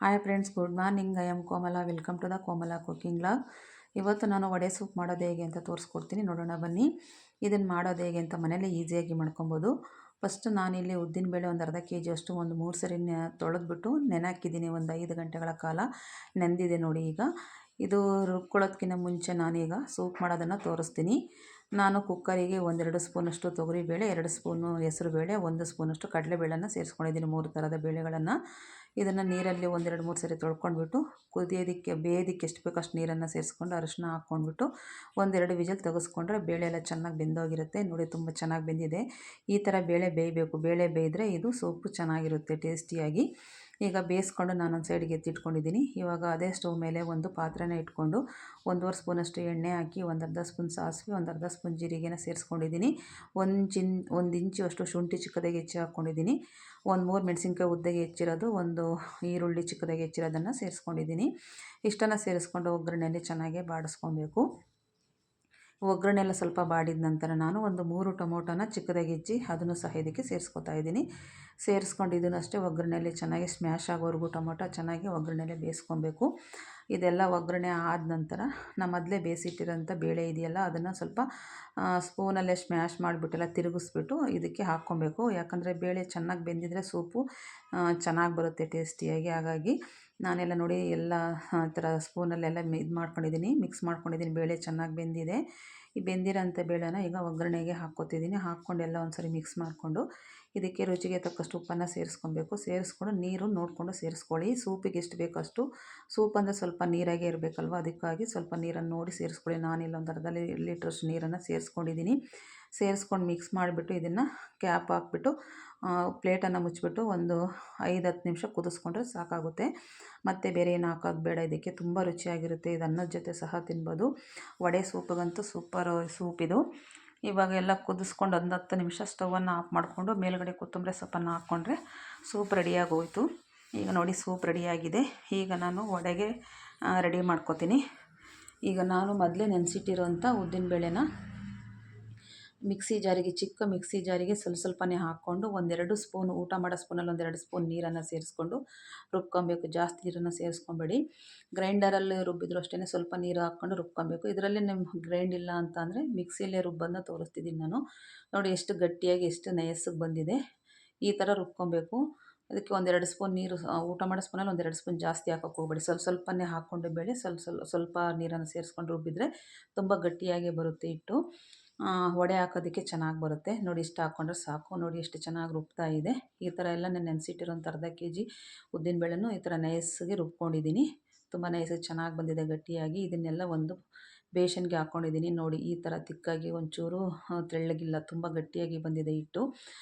Hi friends, good morning. I am Komala. Welcome to the Komala cooking vlog. ಇವತ್ತು ನಾನು vada soup ಮಾಡೋದು ಹೇಗೆ ಅಂತ ತೋರಿಸ್ಕೊಡ್ತೀನಿ, ನೋಡೋಣ ಬನ್ನಿ. ಇದನ್ನು ಮಾಡೋದು ಹೇಗೆ ಅಂತ ಮನೇಲಿ ಈಸಿಯಾಗಿ ಮಾಡ್ಕೊಬೋದು. ಫಸ್ಟ್ ನಾನಿಲ್ಲಿ ಉದ್ದಿನಬೇಳೆ ಒಂದು ಅರ್ಧ ಕೆ ಅಷ್ಟು ಒಂದು 3 ಸರಿ ತೊಳೆದ್ಬಿಟ್ಟು ನೆನೆ ಒಂದು 5 ಗಂಟೆಗಳ ಕಾಲ ನೆಂದಿದೆ ನೋಡಿ. ಈಗ ಇದು ರುಬ್ಕೊಳ್ಳೋದಕ್ಕಿಂತ ಮುಂಚೆ ನಾನೀಗ ಸೂಪ್ ಮಾಡೋದನ್ನು ತೋರಿಸ್ತೀನಿ. ನಾನು ಕುಕ್ಕರಿಗೆ 1-2 ಸ್ಪೂನಷ್ಟು ತೊಗರಿಬೇಳೆ, 2 ಸ್ಪೂನು ಹೆಸರುಬೇಳೆ, 1 ಸ್ಪೂನಷ್ಟು ಕಡಲೆಬೇಳೆನ ಸೇರಿಸ್ಕೊಂಡಿದ್ದೀನಿ. 3 ಥರದ ಬೇಳೆಗಳನ್ನು ಇದನ್ನು ನೀರಲ್ಲಿ 1-2-3 ಸರಿ ತೊಳ್ಕೊಂಡ್ಬಿಟ್ಟು ಬೇಯೋದಕ್ಕೆ ಎಷ್ಟು ಬೇಕೋ ಅಷ್ಟು ನೀರನ್ನು ಸೇರಿಸ್ಕೊಂಡು ಅರಿಶಿನ ಹಾಕ್ಕೊಂಡ್ಬಿಟ್ಟು 1-2 ವಿಜಿಲ್ ತೆಗೆಸ್ಕೊಂಡ್ರೆ ಬೇಳೆ ಎಲ್ಲ ಚೆನ್ನಾಗಿ ಬೆಂದೋಗಿರುತ್ತೆ. ನೋಡಿ, ತುಂಬ ಚೆನ್ನಾಗಿ ಬೆಂದಿದೆ. ಈ ಥರ ಬೇಳೆ ಬೇಯಬೇಕು. ಬೇಳೆ ಬೇಯಿದ್ರೆ ಇದು ಸೂಪು ಚೆನ್ನಾಗಿರುತ್ತೆ ಟೇಸ್ಟಿಯಾಗಿ. ಈಗ ಬೇಯಿಸ್ಕೊಂಡು ನಾನೊಂದು ಸೈಡ್ಗೆ ಎತ್ತಿಟ್ಕೊಂಡಿದ್ದೀನಿ. ಇವಾಗ ಅದೇ ಸ್ಟವ್ ಮೇಲೆ ಒಂದು ಪಾತ್ರೆನ ಇಟ್ಕೊಂಡು 1.5 ಸ್ಪೂನಷ್ಟು ಎಣ್ಣೆ ಹಾಕಿ 1/2 ಸ್ಪೂನ್ ಸಾಸಿವೆ, 1/2 ಸ್ಪೂನ್ ಜೀರಿಗೆನ ಸೇರಿಸ್ಕೊಂಡಿದ್ದೀನಿ. 1 ಇಂಚು ಅಷ್ಟು ಶುಂಠಿ ಚಿಕ್ಕದಾಗಿ ಹೆಚ್ಚಿ ಹಾಕ್ಕೊಂಡಿದ್ದೀನಿ. 3 ಮೆಣಸಿನ್ಕಾಯಿ ಉದ್ದಗೆ ಹೆಚ್ಚಿರೋದು, 1 ಈರುಳ್ಳಿ ಚಿಕ್ಕದಾಗಿ ಹೆಚ್ಚಿರೋದನ್ನು ಸೇರಿಸ್ಕೊಂಡಿದ್ದೀನಿ. ಇಷ್ಟನ್ನು ಸೇರಿಸ್ಕೊಂಡು ಒಗ್ಗರಣೆಯಲ್ಲಿ ಚೆನ್ನಾಗಿ ಬಾಡಿಸ್ಕೊಬೇಕು. ಒಗ್ಗರಣೆ ಎಲ್ಲ ಸ್ವಲ್ಪ ಬಾಡಿದ ನಂತರ ನಾನು 3 ಟೊಮೊಟೊನ ಚಿಕ್ಕದಾಗಿ ಹೆಚ್ಚಿ ಅದನ್ನು ಸಹ ಇದಕ್ಕೆ ಸೇರಿಸ್ಕೊತಾ ಇದ್ದೀನಿ. ಸೇರಿಸ್ಕೊಂಡು ಇದನ್ನು ಅಷ್ಟೇ ಒಗ್ಗರಣೆಯಲ್ಲಿ ಚೆನ್ನಾಗಿ ಸ್ಮ್ಯಾಶ್ ಆಗೋವರೆಗೂ ಟೊಮೊಟೊ ಚೆನ್ನಾಗಿ ಒಗ್ಗರಣೆಯಲ್ಲಿ ಬೇಯಿಸ್ಕೊಬೇಕು. ಇದೆಲ್ಲ ಒಗ್ಗರಣೆ ಆದ ನಂತರ ನಾನು ಮೊದಲೇ ಬೇಯಿಸಿಟ್ಟಿರೋಂಥ ಬೇಳೆ ಇದೆಯಲ್ಲ, ಅದನ್ನು ಸ್ವಲ್ಪ ಸ್ಪೂನಲ್ಲೇ ಸ್ಮ್ಯಾಶ್ ಮಾಡಿಬಿಟ್ಟೆಲ್ಲ ತಿರುಗಿಸ್ಬಿಟ್ಟು ಇದಕ್ಕೆ ಹಾಕ್ಕೊಬೇಕು. ಯಾಕಂದರೆ ಬೇಳೆ ಚೆನ್ನಾಗಿ ಬೆಂದಿದ್ರೆ ಸೂಪು ಚೆನ್ನಾಗಿ ಬರುತ್ತೆ ಟೇಸ್ಟಿಯಾಗಿ. ಹಾಗಾಗಿ ನಾನೆಲ್ಲ ನೋಡಿ ಎಲ್ಲ ಥರ ಸ್ಪೂನಲ್ಲೆಲ್ಲ ಮಾಡ್ಕೊಂಡಿದ್ದೀನಿ, ಮಿಕ್ಸ್ ಮಾಡ್ಕೊಂಡಿದ್ದೀನಿ. ಬೇಳೆ ಚೆನ್ನಾಗಿ ಬೆಂದಿದೆ. ಈ ಬೆಂದಿರೋಂಥ ಬೇಳೆನ ಈಗ ಒಗ್ಗರಣೆಗೆ ಹಾಕ್ಕೊತಿದ್ದೀನಿ. ಹಾಕ್ಕೊಂಡು ಎಲ್ಲ ಒಂದು ಸರಿ ಮಿಕ್ಸ್ ಮಾಡಿಕೊಂಡು ಇದಕ್ಕೆ ರುಚಿಗೆ ತಕ್ಕಷ್ಟು ಉಪ್ಪನ್ನು ಸೇರಿಸ್ಕೊಬೇಕು. ಸೇರಿಸ್ಕೊಂಡು ನೀರು ನೋಡಿಕೊಂಡು ಸೇರಿಸ್ಕೊಳ್ಳಿ. ಸೂಪಿಗೆ ಎಷ್ಟು ಬೇಕೋ ಅಷ್ಟು. ಸೂಪ್ ಅಂದರೆ ಸ್ವಲ್ಪ ನೀರಾಗೆ ಇರಬೇಕಲ್ವ, ಅದಕ್ಕಾಗಿ ಸ್ವಲ್ಪ ನೀರನ್ನು ನೋಡಿ ಸೇರಿಸ್ಕೊಳ್ಳಿ. ನಾನಿಲ್ಲ ಒಂದು ಅರ್ಧ ಲೀಟ್ರಷ್ಟು ನೀರನ್ನು ಸೇರಿಸ್ಕೊಂಡಿದ್ದೀನಿ. ಸೇರಿಸ್ಕೊಂಡು ಮಿಕ್ಸ್ ಮಾಡಿಬಿಟ್ಟು ಇದನ್ನು ಕ್ಯಾಪ್ ಹಾಕ್ಬಿಟ್ಟು ಪ್ಲೇಟನ್ನು ಮುಚ್ಚಿಬಿಟ್ಟು ಒಂದು 5-10 ನಿಮಿಷ ಕುದಿಸ್ಕೊಂಡ್ರೆ ಸಾಕಾಗುತ್ತೆ. ಮತ್ತು ಬೇರೆ ಏನು ಹಾಕೋದು ಬೇಡ. ಇದಕ್ಕೆ ತುಂಬ ರುಚಿಯಾಗಿರುತ್ತೆ. ಇದು ಅನ್ನದ ಜೊತೆ ಸಹ ತಿನ್ಬೋದು. ವಡೆ ಸೂಪಿಗಂತೂ ಸೂಪರ್ ಸೂಪ್ ಇದು. ಇವಾಗ ಎಲ್ಲ ಕುದಿಸ್ಕೊಂಡು 10 ನಿಮಿಷ ಸ್ಟವನ್ನು ಆಫ್ ಮಾಡಿಕೊಂಡು ಮೇಲ್ಗಡೆ ಕೊತ್ತಂಬರಿ ಸೊಪ್ಪನ್ನು ಹಾಕ್ಕೊಂಡ್ರೆ ಸೂಪ್ ರೆಡಿಯಾಗಿ ಹೋಯಿತು. ಈಗ ನೋಡಿ, ಸೂಪ್ ರೆಡಿಯಾಗಿದೆ. ಈಗ ನಾನು ವಡೆಗೆ ರೆಡಿ ಮಾಡ್ಕೊತೀನಿ. ಈಗ ನಾನು ಮೊದಲೇ ನೆನೆಸಿಟ್ಟಿರೋಂಥ ಉದ್ದಿನಬೇಳೆನ ಚಿಕ್ಕ ಮಿಕ್ಸಿ ಜಾರಿಗೆ ಸ್ವಲ್ಪನೇ ಹಾಕ್ಕೊಂಡು 1-2 ಸ್ಪೂನ್, ಊಟ ಮಾಡೋ ಸ್ಪೂನಲ್ಲಿ 1-2 ಸ್ಪೂನ್ ನೀರನ್ನು ಸೇರಿಸ್ಕೊಂಡು ರುಬ್ಕೊಬೇಕು. ಜಾಸ್ತಿ ನೀರನ್ನು ಸೇರಿಸ್ಕೊಬೇಡಿ. ಗ್ರೈಂಡರಲ್ಲಿ ರುಬ್ಬಿದ್ರು ಅಷ್ಟೇ ಸ್ವಲ್ಪ ನೀರು ಹಾಕ್ಕೊಂಡು ರುಬ್ಕೊಬೇಕು. ಇದರಲ್ಲಿ ನಿಮ್ಗೆ ಗ್ರೈಂಡ್ ಇಲ್ಲ ಅಂತ ಅಂದರೆ ಮಿಕ್ಸಿಯಲ್ಲೇ ರುಬ್ಬನ್ನು ತೋರಿಸ್ತಿದ್ದೀನಿ ನಾನು. ನೋಡಿ ಎಷ್ಟು ಗಟ್ಟಿಯಾಗಿ, ಎಷ್ಟು ನಯಸ್ಸಿಗೆ ಬಂದಿದೆ. ಈ ಥರ ರುಬ್ಕೊಬೇಕು. ಅದಕ್ಕೆ 1-2 ಸ್ಪೂನ್ ನೀರು, ಊಟ ಮಾಡೋ ಸ್ಪೂನಲ್ಲಿ 1-2 ಸ್ಪೂನ್ ಜಾಸ್ತಿ ಹಾಕೋಕ್ಕೆ ಹೋಗಬೇಡಿ. ಸ್ವಲ್ಪನೇ ಹಾಕ್ಕೊಂಡು ಬೇಳೆ ಸ್ವಲ್ಪ ನೀರನ್ನು ಸೇರಿಸ್ಕೊಂಡು ರುಬ್ಬಿದರೆ ತುಂಬ ಗಟ್ಟಿಯಾಗಿ ಬರುತ್ತೆ ಹಿಟ್ಟು. ವಡೆ ಹಾಕೋದಕ್ಕೆ ಚೆನ್ನಾಗಿ ಬರುತ್ತೆ. ನೋಡಿ, ಇಷ್ಟು ಹಾಕ್ಕೊಂಡ್ರೆ ಸಾಕು. ನೋಡಿ ಎಷ್ಟು ಚೆನ್ನಾಗಿ ರುಬ್ತಾ ಇದೆ. ಈ ಥರ ಎಲ್ಲ ನಾನು ನೆನೆಸಿಟ್ಟಿರೋಂಥ ಅರ್ಧ ಕೆಜಿ ಉದ್ದಿನಬೇಳೆನೂ ಈ ಥರ ನೈಸ್ಗೆ ರುಬ್ಕೊಂಡಿದ್ದೀನಿ. ತುಂಬ ನೈಸಾಗಿ ಚೆನ್ನಾಗಿ ಬಂದಿದೆ ಗಟ್ಟಿಯಾಗಿ. ಇದನ್ನೆಲ್ಲ ಒಂದು ಬೇಸನ್ಗೆ ಹಾಕ್ಕೊಂಡಿದ್ದೀನಿ. ನೋಡಿ, ಈ ಥರ ತಿಕ್ಕಾಗಿ, ಒಂಚೂರು ತೆಳ್ಳಗಿಲ್ಲ, ತುಂಬ ಗಟ್ಟಿಯಾಗಿ ಬಂದಿದೆ ಹಿಟ್ಟು.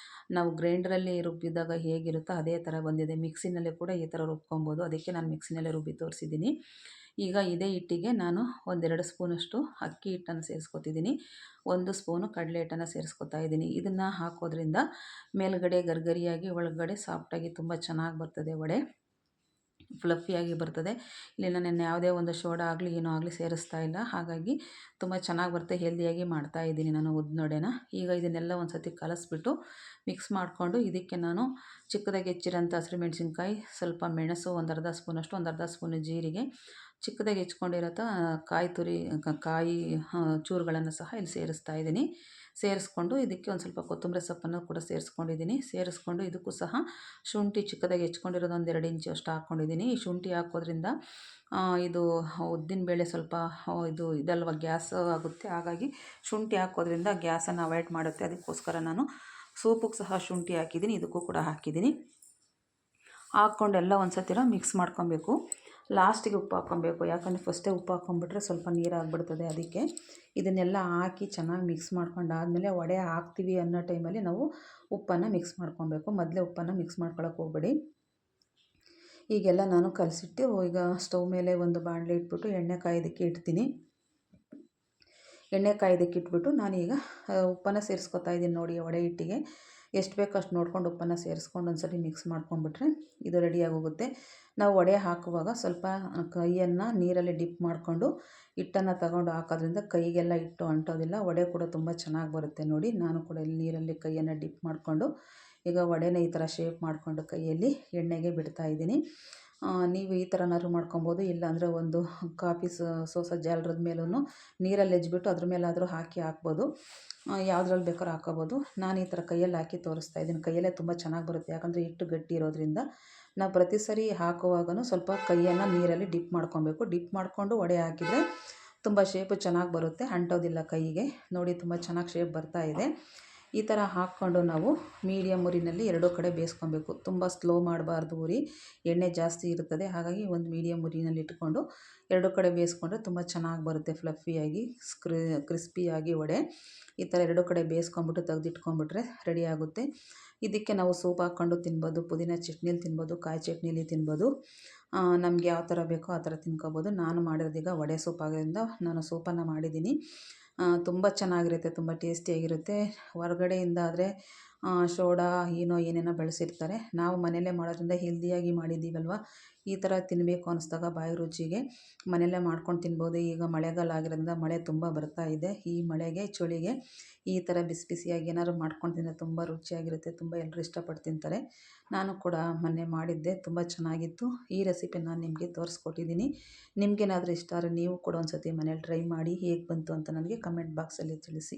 ನಾವು ಗ್ರೈಂಡ್ರಲ್ಲಿ ರುಬ್ಬಿದಾಗ ಹೇಗಿರುತ್ತೋ ಅದೇ ಥರ ಬಂದಿದೆ. ಮಿಕ್ಸಿನಲ್ಲೇ ಕೂಡ ಈ ಥರ ರುಬ್ಕೊಬೋದು. ಅದಕ್ಕೆ ನಾನು ಮಿಕ್ಸಿನಲ್ಲೇ ರುಬ್ಬಿ ತೋರಿಸಿದ್ದೀನಿ. ಈಗ ಇದೇ ಹಿಟ್ಟಿಗೆ ನಾನು 1-2 ಸ್ಪೂನಷ್ಟು ಅಕ್ಕಿ ಹಿಟ್ಟನ್ನು ಸೇರಿಸ್ಕೊತಿದ್ದೀನಿ. 1 ಸ್ಪೂನು ಕಡಲೆ ಹಿಟ್ಟನ್ನು ಸೇರಿಸ್ಕೊತಾ ಇದ್ದೀನಿ. ಇದನ್ನು ಹಾಕೋದ್ರಿಂದ ಮೇಲ್ಗಡೆ ಗರಿಗರಿಯಾಗಿ, ಒಳಗಡೆ ಸಾಫ್ಟಾಗಿ ತುಂಬ ಚೆನ್ನಾಗಿ ಬರ್ತದೆ ವಡೆ. ಫ್ಲಫಿಯಾಗಿ ಬರ್ತದೆ. ಇಲ್ಲಿ ನಾನು ಯಾವುದೇ ಒಂದು ಸೋಡಾ ಆಗಲಿ ಏನೋ ಆಗಲಿ ಸೇರಿಸ್ತಾ ಇಲ್ಲ. ಹಾಗಾಗಿ ತುಂಬ ಚೆನ್ನಾಗಿ ಬರುತ್ತೆ. ಹೆಲ್ದಿಯಾಗಿ ಮಾಡ್ತಾಯಿದ್ದೀನಿ ನಾನು ಉದ್ದಿನವಡೆನ. ಈಗ ಇದನ್ನೆಲ್ಲ ಒಂದು ಸತಿ ಕಲಸಿಬಿಟ್ಟು ಮಿಕ್ಸ್ ಮಾಡಿಕೊಂಡು ಇದಕ್ಕೆ ನಾನು ಚಿಕ್ಕದಾಗಿ ಹೆಚ್ಚಿರೋಂಥ ಹಸಿರು ಮೆಣಸಿನ್ಕಾಯಿ, ಸ್ವಲ್ಪ ಮೆಣಸು, 1/2 ಸ್ಪೂನಷ್ಟು, 1/2 ಸ್ಪೂನು ಜೀರಿಗೆ, ಚಿಕ್ಕದಾಗಿ ಹೆಚ್ಕೊಂಡಿರೋಂಥ ಕಾಯಿ ಚೂರುಗಳನ್ನು ಸಹ ಇಲ್ಲಿ ಸೇರಿಸ್ತಾ ಇದ್ದೀನಿ. ಸೇರಿಸ್ಕೊಂಡು ಇದಕ್ಕೆ ಒಂದು ಸ್ವಲ್ಪ ಕೊತ್ತಂಬರಿ ಸೊಪ್ಪನ್ನು ಕೂಡ ಸೇರಿಸ್ಕೊಂಡಿದ್ದೀನಿ. ಸೇರಿಸ್ಕೊಂಡು ಇದಕ್ಕೂ ಸಹ ಶುಂಠಿ ಚಿಕ್ಕದಾಗಿ ಹೆಚ್ಕೊಂಡಿರೋದು 1-2 ಇಂಚು ಅಷ್ಟು ಹಾಕ್ಕೊಂಡಿದ್ದೀನಿ. ಈ ಶುಂಠಿ ಹಾಕೋದ್ರಿಂದ ಇದು ಉದ್ದಿನಬೇಳೆ ಸ್ವಲ್ಪ ಇದಲ್ವ, ಗ್ಯಾಸ್ ಆಗುತ್ತೆ. ಹಾಗಾಗಿ ಶುಂಠಿ ಹಾಕೋದ್ರಿಂದ ಗ್ಯಾಸನ್ನು ಅವಾಯ್ಡ್ ಮಾಡುತ್ತೆ. ಅದಕ್ಕೋಸ್ಕರ ನಾನು ಸೂಪಿಗೆ ಸಹ ಶುಂಠಿ ಹಾಕಿದ್ದೀನಿ, ಇದಕ್ಕೂ ಕೂಡ ಹಾಕಿದ್ದೀನಿ. ಹಾಕ್ಕೊಂಡೆಲ್ಲ ಒಂದು ಸತಿರ ಮಿಕ್ಸ್ ಮಾಡ್ಕೊಬೇಕು. ಲಾಸ್ಟಿಗೆ ಉಪ್ಪು ಹಾಕ್ಕೊಬೇಕು. ಯಾಕಂದರೆ ಫಸ್ಟೇ ಉಪ್ಪು ಹಾಕ್ಕೊಂಬಿಟ್ರೆ ಸ್ವಲ್ಪ ನೀರಾಗಿಬಿಡ್ತದೆ. ಅದಕ್ಕೆ ಇದನ್ನೆಲ್ಲ ಹಾಕಿ ಚೆನ್ನಾಗಿ ಮಿಕ್ಸ್ ಮಾಡ್ಕೊಂಡಾದಮೇಲೆ ವಡೆ ಹಾಕ್ತೀವಿ ಅನ್ನೋ ಟೈಮಲ್ಲಿ ನಾವು ಉಪ್ಪನ್ನು ಮಿಕ್ಸ್ ಮಾಡ್ಕೊಬೇಕು. ಮೊದಲೇ ಉಪ್ಪನ್ನು ಮಿಕ್ಸ್ ಮಾಡ್ಕೊಳಕ್ಕೆ ಹೋಗಬೇಡಿ. ಈಗೆಲ್ಲ ನಾನು ಕಲಸಿಟ್ಟು ಈಗ ಸ್ಟವ್ ಮೇಲೆ ಒಂದು ಬಾಣಲೆ ಇಟ್ಬಿಟ್ಟು ಎಣ್ಣೆ ಕಾಯೋದಕ್ಕೆ ಇಡ್ತೀನಿ. ಎಣ್ಣೆ ಕಾಯೋದಕ್ಕೆ ಇಟ್ಬಿಟ್ಟು ನಾನೀಗ ಉಪ್ಪನ್ನು ಸೇರಿಸ್ಕೊತಾ ಇದ್ದೀನಿ. ನೋಡಿ, ವಡೆ ಹಿಟ್ಟಿಗೆ ಎಷ್ಟು ಬೇಕೋ ಅಷ್ಟು ನೋಡ್ಕೊಂಡು ಉಪ್ಪನ್ನು ಸೇರಿಸ್ಕೊಂಡು ಒಂದು ಸರಿ ಮಿಕ್ಸ್ ಮಾಡ್ಕೊಂಡ್ಬಿಟ್ರೆ ಇದು ರೆಡಿಯಾಗಿ ಹೋಗುತ್ತೆ. ನಾವು ವಡೆ ಹಾಕುವಾಗ ಸ್ವಲ್ಪ ಕೈಯನ್ನು ನೀರಲ್ಲಿ ಡಿಪ್ ಮಾಡಿಕೊಂಡು ಹಿಟ್ಟನ್ನು ತಗೊಂಡು ಹಾಕೋದ್ರಿಂದ ಕೈಗೆಲ್ಲ ಹಿಟ್ಟು ಅಂಟೋದಿಲ್ಲ. ವಡೆ ಕೂಡ ತುಂಬ ಚೆನ್ನಾಗಿ ಬರುತ್ತೆ. ನೋಡಿ, ನಾನು ಕೂಡ ಇಲ್ಲಿ ನೀರಲ್ಲಿ ಕೈಯನ್ನು ಡಿಪ್ ಮಾಡಿಕೊಂಡು ಈಗ ವಡೆನ ಈ ಥರ ಶೇಪ್ ಮಾಡಿಕೊಂಡು ಕೈಯಲ್ಲಿ ಎಣ್ಣೆಗೆ ಬಿಡ್ತಾಯಿದ್ದೀನಿ. ನೀವು ಈ ಥರನಾದ್ರು ಮಾಡ್ಕೊಬೋದು. ಇಲ್ಲಾಂದರೆ ಒಂದು ಕಾಫಿ ಸೋಸೋ ಜಾಲರದ ಮೇಲೂ ನೀರಲ್ಲಿ ಹೆಜ್ಬಿಟ್ಟು ಅದ್ರ ಮೇಲಾದರೂ ಹಾಕ್ಬೋದು. ಯಾವುದ್ರಲ್ಲಿ ಬೇಕಾದ್ರೂ ಹಾಕ್ಕೋಬೋದು. ನಾನು ಈ ಥರ ಕೈಯಲ್ಲಿ ಹಾಕಿ ತೋರಿಸ್ತಾ ಇದ್ದೀನಿ. ಕೈಯಲ್ಲೇ ತುಂಬ ಚೆನ್ನಾಗಿ ಬರುತ್ತೆ, ಯಾಕಂದರೆ ಹಿಟ್ಟು ಗಟ್ಟಿ ಇರೋದ್ರಿಂದ. ನಾವು ಪ್ರತಿ ಸರಿ ಹಾಕುವಾಗಲೂ ಸ್ವಲ್ಪ ಕೈಯನ್ನು ನೀರಲ್ಲಿ ಡಿಪ್ ಮಾಡ್ಕೊಬೇಕು. ಡಿಪ್ ಮಾಡಿಕೊಂಡು ವಡೆ ಹಾಕಿದರೆ ತುಂಬ ಶೇಪು ಚೆನ್ನಾಗಿ ಬರುತ್ತೆ, ಅಂಟೋದಿಲ್ಲ ಕೈಗೆ. ನೋಡಿ ತುಂಬ ಚೆನ್ನಾಗಿ ಶೇಪ್ ಬರ್ತಾ ಇದೆ. ಈ ಥರ ಹಾಕ್ಕೊಂಡು ನಾವು ಮೀಡಿಯಮ್ ಉರಿನಲ್ಲಿ ಎರಡೂ ಕಡೆ ಬೇಯಿಸ್ಕೊಬೇಕು. ತುಂಬ ಸ್ಲೋ ಮಾಡಬಾರ್ದು ಉರಿ, ಎಣ್ಣೆ ಜಾಸ್ತಿ ಇರುತ್ತದೆ. ಹಾಗಾಗಿ ಒಂದು ಮೀಡಿಯಮ್ ಉರಿನಲ್ಲಿ ಇಟ್ಕೊಂಡು ಎರಡೂ ಕಡೆ ಬೇಯಿಸ್ಕೊಂಡ್ರೆ ತುಂಬ ಚೆನ್ನಾಗಿ ಬರುತ್ತೆ, ಫ್ಲಫಿಯಾಗಿ ಕ್ರಿಸ್ಪಿಯಾಗಿ ವಡೆ. ಈ ಥರ ಎರಡೂ ಕಡೆ ಬೇಯಿಸ್ಕೊಂಬಿಟ್ಟು ತೆಗೆದಿಟ್ಕೊಂಡ್ಬಿಟ್ರೆ ರೆಡಿ ಆಗುತ್ತೆ. ಇದಕ್ಕೆ ನಾವು ಸೂಪ್ ಹಾಕ್ಕೊಂಡು ತಿನ್ಬೋದು, ಪುದೀನ ಚಟ್ನಿಲಿ ತಿನ್ಬೋದು, ಕಾಯಿ ಚಟ್ನಿಲಿ ತಿನ್ಬೋದು. ನಮ್ಗೆ ಯಾವ ಥರ ಬೇಕೋ ಆ ಥರ ತಿನ್ಕೋಬೋದು. ನಾನು ಮಾಡಿರೋದೀಗ ವಡೆ ಸೂಪ್ ಆಗೋದ್ರಿಂದ ನಾನು ಸೂಪನ್ನು ಮಾಡಿದ್ದೀನಿ. ತುಂಬ ಚೆನ್ನಾಗಿರುತ್ತೆ, ತುಂಬ ಟೇಸ್ಟಿಯಾಗಿರುತ್ತೆ. ಹೊರಗಡೆಯಿಂದ ಆದರೆ ಸೋಡಾ ಏನೇನೋ ಬಳಸಿರ್ತಾರೆ. ನಾವು ಮನೆಯಲ್ಲೇ ಮಾಡೋದ್ರಿಂದ ಹೆಲ್ದಿಯಾಗಿ ಮಾಡಿದ್ದೀವಲ್ವ. ಈ ಥರ ತಿನ್ನಬೇಕು ಅನ್ನಿಸ್ದಾಗ ಬಾಯಿ ರುಚಿಗೆ ಮನೆಯಲ್ಲೇ ಮಾಡ್ಕೊಂಡು ತಿನ್ಬೋದು. ಈಗ ಮಳೆಗಾಲ ಆಗಿರೋದ್ರಿಂದ ಮಳೆ ತುಂಬ ಬರ್ತಾ ಇದೆ. ಈ ಮಳೆಗೆ ಚಳಿಗೆ ಈ ಥರ ಬಿಸಿ ಬಿಸಿಯಾಗಿ ಏನಾದ್ರು ಮಾಡ್ಕೊಂಡು ತಿಂದರೆ ತುಂಬ ರುಚಿಯಾಗಿರುತ್ತೆ. ತುಂಬ ಎಲ್ಲರೂ ಇಷ್ಟಪಟ್ಟು ತಿಂತಾರೆ. ನಾನು ಕೂಡ ಮೊನ್ನೆ ಮಾಡಿದ್ದೆ, ತುಂಬ ಚೆನ್ನಾಗಿತ್ತು. ಈ ರೆಸಿಪಿ ನಾನು ನಿಮಗೆ ತೋರಿಸ್ಕೊಟ್ಟಿದ್ದೀನಿ. ನಿಮಗೇನಾದರೂ ಇಷ್ಟ ಆದರೆ ನೀವು ಕೂಡ ಒಂದು ಸತಿ ಮನೇಲಿ ಟ್ರೈ ಮಾಡಿ ಹೇಗೆ ಬಂತು ಅಂತ ನನಗೆ ಕಮೆಂಟ್ ಬಾಕ್ಸಲ್ಲಿ ತಿಳಿಸಿ.